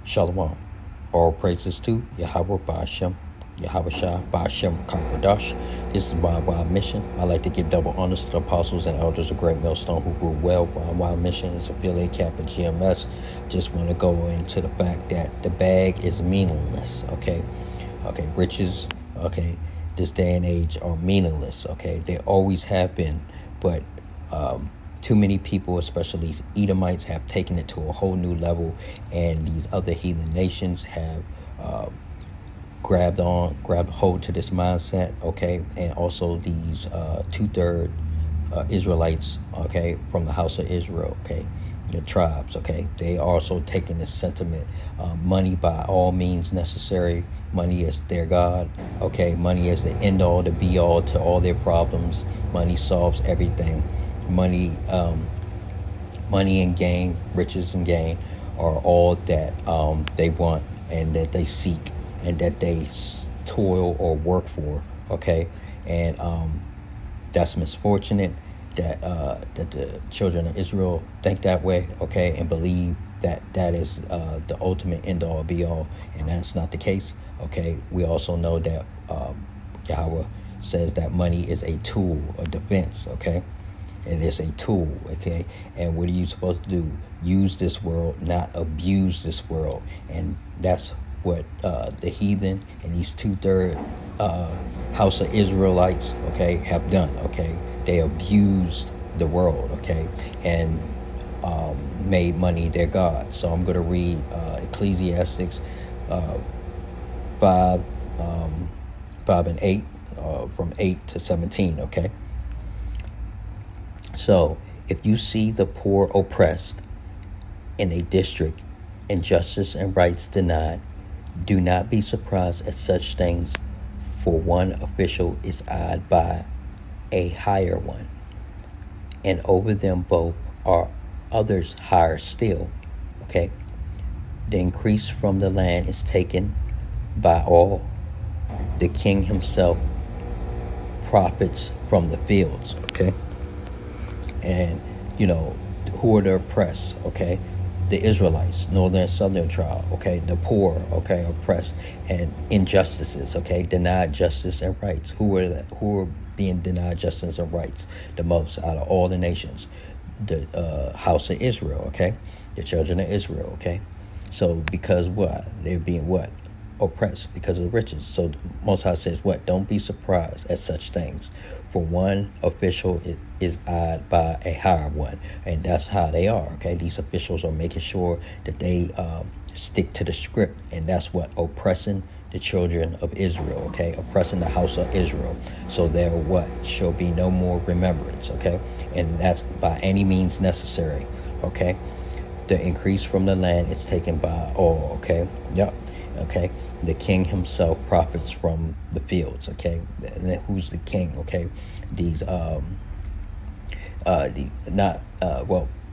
Shalom. All praises to Yahweh Ba'ashem, Yahweh Shah Ba'ashem Kakwadash. This is my wild mission. I like to give double honors to the apostles and elders of Great Millstone who grew well. My wild mission is affiliate cap at GMS. Just want to go into the fact that the bag is meaningless. Okay, riches. This day and age are meaningless. Okay, they always have been, but too many people, especially these Edomites, have taken it to a whole new level, and these other heathen nations have grabbed hold to this mindset, okay? And also these 2/3 Israelites, okay, from the house of Israel, okay, the tribes, okay, they also taking this sentiment, money by all means necessary. Money is their God, okay? Money is the end all, the be all to all their problems. Money solves everything. Money and gain, riches and gain are all that they want and that they seek and that they toil or work for, okay? And that's misfortunate that the children of Israel think that way, okay, and believe that is the ultimate end all be all, and that's not the case, okay? We also know that Yahweh says that money is a tool of defense, okay? And it's a tool, okay? And what are you supposed to do? Use this world, not abuse this world. And that's what the heathen and these 2/3 house of Israelites, okay, have done, okay? They abused the world, okay, and made money their God. So I'm going to read Ecclesiastes 5 and 8, from 8 to 17, okay? So, if you see the poor oppressed in a district and justice and rights denied, do not be surprised at such things, for one official is eyed by a higher one, and over them both are others higher still, okay? The increase from the land is taken by all. The king himself profits from the fields, okay? And, who are the oppressed, okay? The Israelites, northern and southern tribe, okay? The poor, okay, oppressed, and injustices, okay? Denied justice and rights. Who are being denied justice and rights the most out of all the nations? The house of Israel, okay? The children of Israel, okay? So because what? They're being what? Oppressed because of the riches. So Most High says what? Don't be surprised at such things, for one official is eyed by a higher one, and that's how they are, okay? These officials are making sure that they stick to the script, and that's what? Oppressing the children of Israel, okay? Oppressing the house of Israel. So there what? Shall be no more remembrance, okay? And that's by any means necessary, okay? The increase from the land is taken by all, okay? Yep. Okay, the king himself profits from the fields, okay? And who's the king, okay? These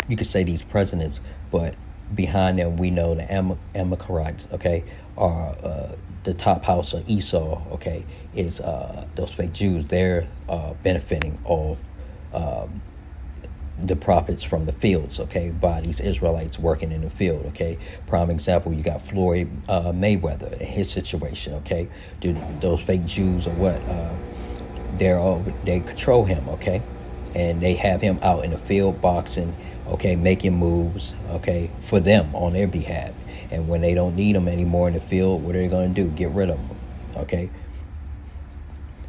you could say these presidents, but behind them we know the Amalekites, okay, are the top house of Esau, okay, is those fake Jews. They're benefiting off the profits from the fields, okay, by these Israelites working in the field, okay? Prime example, you got Floyd Mayweather and his situation, okay? Those fake Jews are what? They control him, okay? And they have him out in the field boxing, okay, making moves, okay, for them on their behalf. And when they don't need him anymore in the field, what are they going to do? Get rid of him, okay?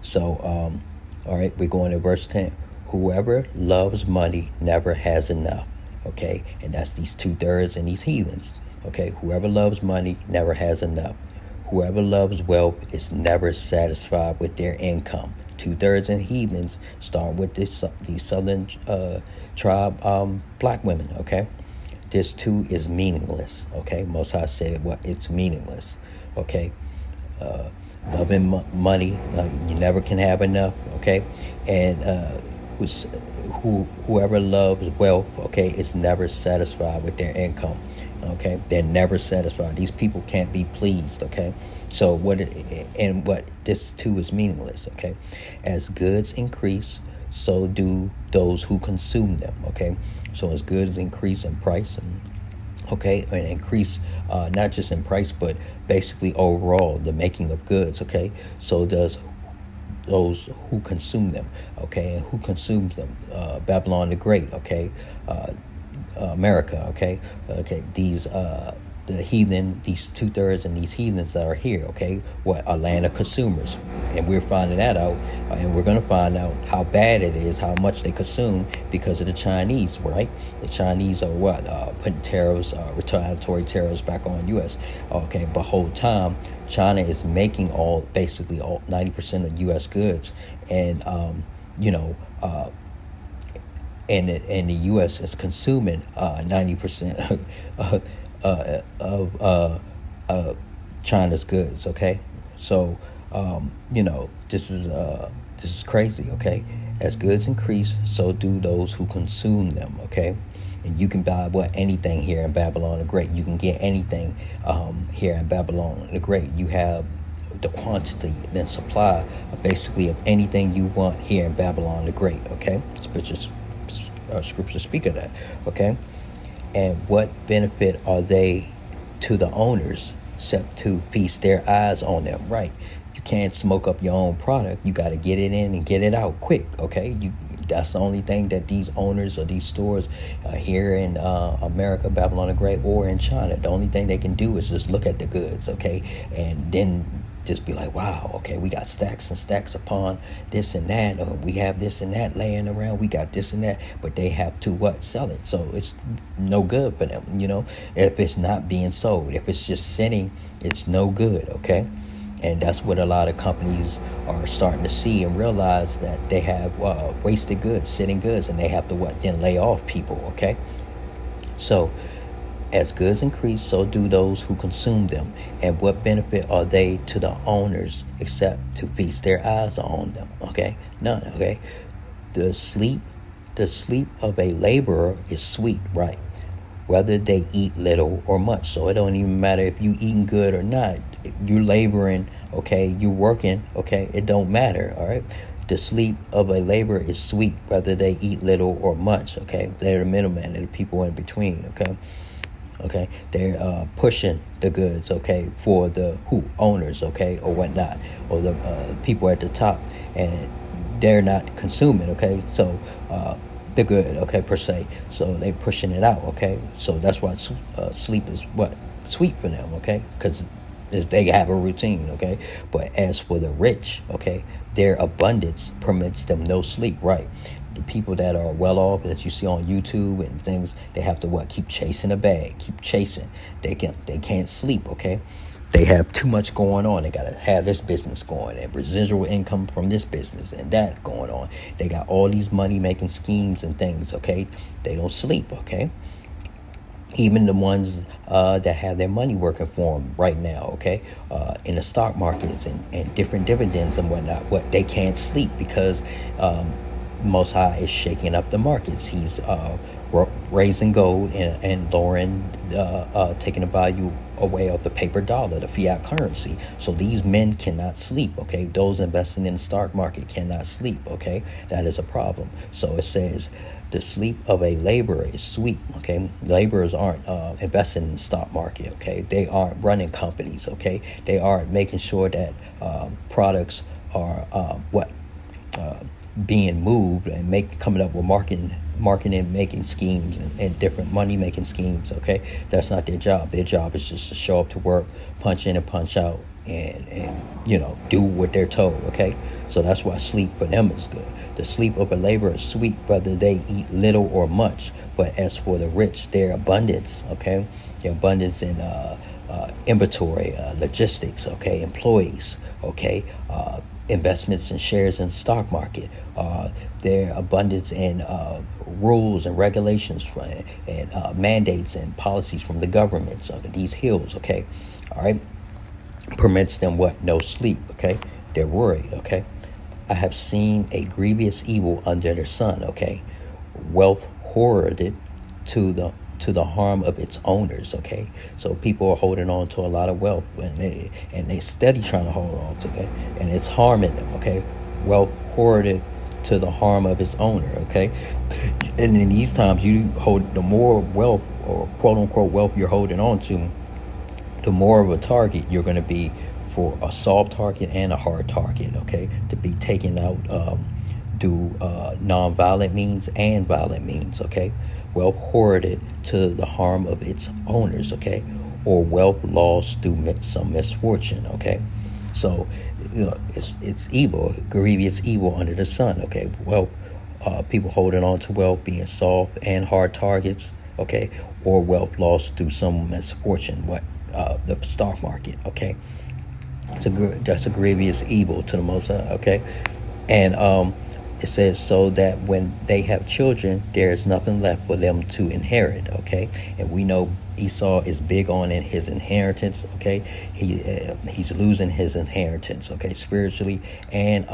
So, all right, we're going to verse 10. Whoever loves money never has enough, okay? And that's these 2/3 and these heathens, okay? Whoever loves money never has enough. Whoever loves wealth is never satisfied with their income. 2/3 and heathens, starting with these southern tribe black women, okay? This too is meaningless, okay? Most High said what? It's meaningless, okay? Loving money, you never can have enough, okay? And whoever loves wealth, okay, is never satisfied with their income, okay? They're never satisfied. These people can't be pleased, okay? So what this too is meaningless, okay? As goods increase, so do those who consume them, okay? So as goods increase in price and okay, and increase not just in price, but basically overall the making of goods, okay? So does those who consume them, okay, and who consumes them? Babylon the Great, okay, America, okay, these the heathen, these 2/3 and these heathens that are here, okay, what a land of consumers, and we're finding that out, and we're gonna find out how bad it is, how much they consume because of the Chinese, right? The Chinese are what putting tariffs, retaliatory tariffs back on U.S. Okay, but whole time China is making basically all 90% of U.S. goods, and you know. And the U.S. is consuming 90% of China's goods. Okay, so this is crazy. Okay, as goods increase, so do those who consume them. Okay, and you can buy anything here in Babylon the Great. You can get anything here in Babylon the Great. You have the quantity and supply basically of anything you want here in Babylon the Great. Okay, scriptures speak of that. Okay, and what benefit are they to the owners except to feast their eyes on them? Right, you can't smoke up your own product. You got to get it in and get it out quick. Okay, that's the only thing that these owners of these stores here in America, Babylon the Great, or in China, the only thing they can do is just look at the goods, okay, and then just be like, wow, okay, we got stacks and stacks upon this and that, or we have this and that laying around, we got this and that, but they have to sell it. So it's no good for them, if it's not being sold. If it's just sitting, it's no good, okay? And that's what a lot of companies are starting to see and realize, that they have wasted goods, sitting goods, and they have to then lay off people, okay? So as goods increase, so do those who consume them. And what benefit are they to the owners except to feast their eyes on them? Okay, none. Okay, the sleep of a laborer is sweet, right? Whether they eat little or much. So it don't even matter if you eating good or not. If you're laboring, okay, you're working, okay, it don't matter. All right. The sleep of a laborer is sweet, whether they eat little or much. Okay, they're the middleman, they're the people in between. Okay, they're pushing the goods, okay, for the owners, okay, or whatnot, or the people at the top, and they're not consuming, okay, so the good, okay, per se, so they pushing it out, okay, so that's why sleep is sweet for them, okay, because they have a routine, okay, but as for the rich, okay, their abundance permits them no sleep, right? The people that are well off, that you see on YouTube and things, they have to keep chasing a bag, keep chasing. They can't sleep, okay? They have too much going on. They got to have this business going and residual income from this business and that going on. They got all these money making schemes and things, okay? They don't sleep, okay? Even the ones that have their money working for them right now, okay, in the stock markets and different dividends and whatnot, they can't sleep because Most High is shaking up the markets. He's raising gold and lowering, taking the value away of the paper dollar, the fiat currency. So these men cannot sleep, okay? Those investing in the stock market cannot sleep, okay? That is a problem. So it says, the sleep of a laborer is sweet, okay? Laborers aren't investing in the stock market, okay? They aren't running companies, okay? They aren't making sure that products are being moved and coming up with marketing making schemes and different money making schemes, okay? That's not their job. Their job is just to show up to work, punch in and punch out, and do what they're told, okay? So that's why sleep for them is good. The sleep of a laborer is sweet, whether they eat little or much. But as for the rich, their abundance, okay? Their abundance in inventory, logistics, okay? Employees, okay? Investments and shares in the stock market, their abundance in rules and regulations and mandates and policies from the governments, these hills, okay? All right? Permits them no sleep, okay? They're worried, okay? I have seen a grievous evil under the sun, okay? Wealth hoarded to the harm of its owners, okay? So people are holding on to a lot of wealth and they steady trying to hold on to it, and it's harming them, okay? Wealth hoarded to the harm of its owner, okay? And in these times, you hold the more wealth or quote unquote wealth you're holding on to, the more of a target you're going to be for a soft target and a hard target, okay, to be taken out through non-violent means and violent means, okay, wealth hoarded to the harm of its owners, okay, or wealth lost through some misfortune, okay. So, it's evil, grievous evil under the sun, okay. Wealth, people holding on to wealth being soft and hard targets, okay, or wealth lost through some misfortune, the stock market, okay. That's a grievous evil to the Most High, okay. And it says, so that when they have children, there is nothing left for them to inherit, okay. And we know Esau is big on his inheritance, okay. He's losing his inheritance, okay, spiritually and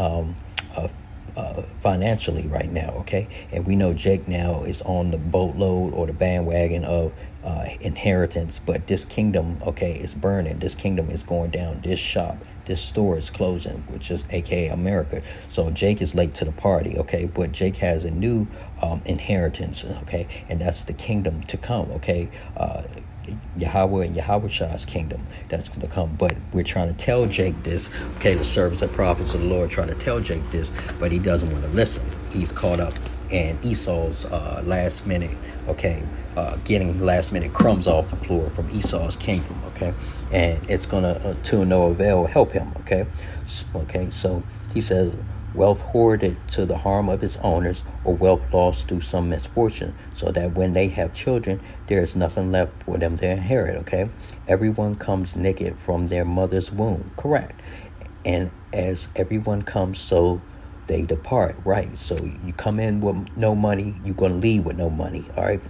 financially right now, okay. And we know Jake now is on the boatload or the bandwagon of inheritance, but this kingdom, okay, is burning. This kingdom is going down. This store is closing, which is aka America. So Jake is late to the party, okay, but Jake has a new inheritance, okay, and that's the kingdom to come, okay. Yahweh and Yahweh's kingdom that's going to come. But we're trying to tell Jake this, okay, the servants and prophets of the Lord try to tell Jake this, but he doesn't want to listen. He's caught up in Esau's last minute, okay, getting last minute crumbs off the floor from Esau's kingdom, okay, and it's gonna to no avail help him, okay. So he says, wealth hoarded to the harm of its owners, or wealth lost through some misfortune, so that when they have children, there is nothing left for them to inherit, okay. Everyone comes naked from their mother's womb, correct, and as everyone comes, so they depart, right. So you come in with no money, you're going to leave with no money, all right.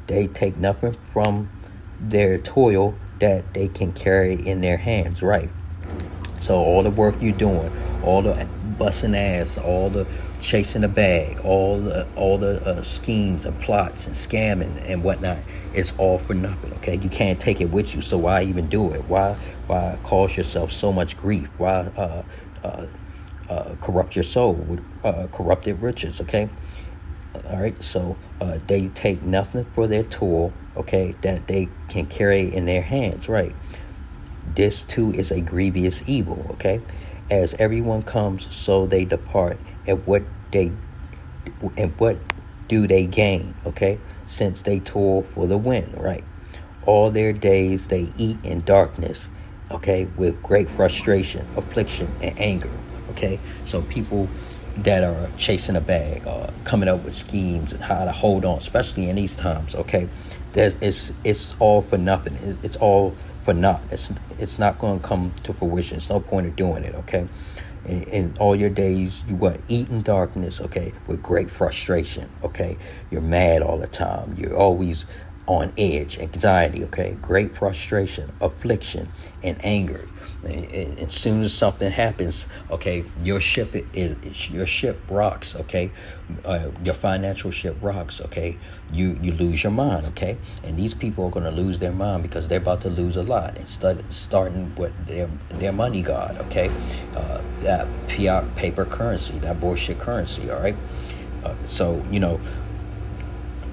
They take nothing from their toil that they can carry in their hands, right. So all the work you're doing, all the busting ass, all the chasing the bag, all the schemes and plots and scamming and whatnot, it's all for nothing, okay. You can't take it with you, so why even do it? Why cause yourself so much grief? Why corrupt your soul with corrupted riches, okay. All right, so they take nothing for their toil, okay, that they can carry in their hands, right. This too is a grievous evil, okay. As everyone comes, so they depart, and what do they gain, okay, since they toil for the wind, right. All their days they eat in darkness, okay, with great frustration, affliction, and anger, okay. So people that are chasing a bag, coming up with schemes and how to hold on, especially in these times, okay, it's all for nothing. It's all for naught. It's not going to come to fruition. It's no point of doing it, okay. In all your days, you eat in darkness, okay, with great frustration, okay. You're mad all the time. You're always on edge, anxiety, okay, great frustration, affliction, and anger. And as soon as something happens, okay, your ship rocks, okay, your financial ship rocks, okay, you lose your mind, okay, and these people are going to lose their mind because they're about to lose a lot and starting with their money god, okay, that fiat paper currency, that bullshit currency, all right. So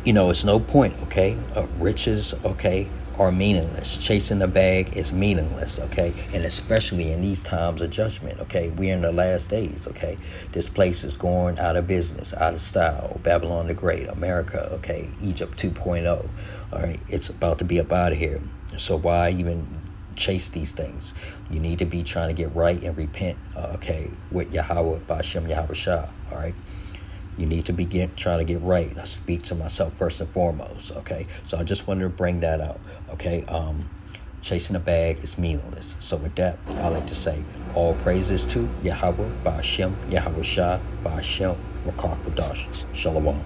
it's no point, okay. Riches, okay, are meaningless. Chasing the bag is meaningless, okay. And especially in these times of judgment, okay. We're in the last days, okay. This place is going out of business, out of style. Babylon the Great, America, okay. Egypt 2.0, all right. It's about to be up out of here. So why even chase these things? You need to be trying to get right and repent, okay, with Yahweh, Ba'ashem, Yahweh Shah, all right. You need to trying to get right. I speak to myself first and foremost, okay? So I just wanted to bring that out, okay? Chasing a bag is meaningless. So with that, I like to say, all praises to Yahweh, Ba'ashem, Yahweh Shah, Ba'ashem, Rakak Wadash. Shalom.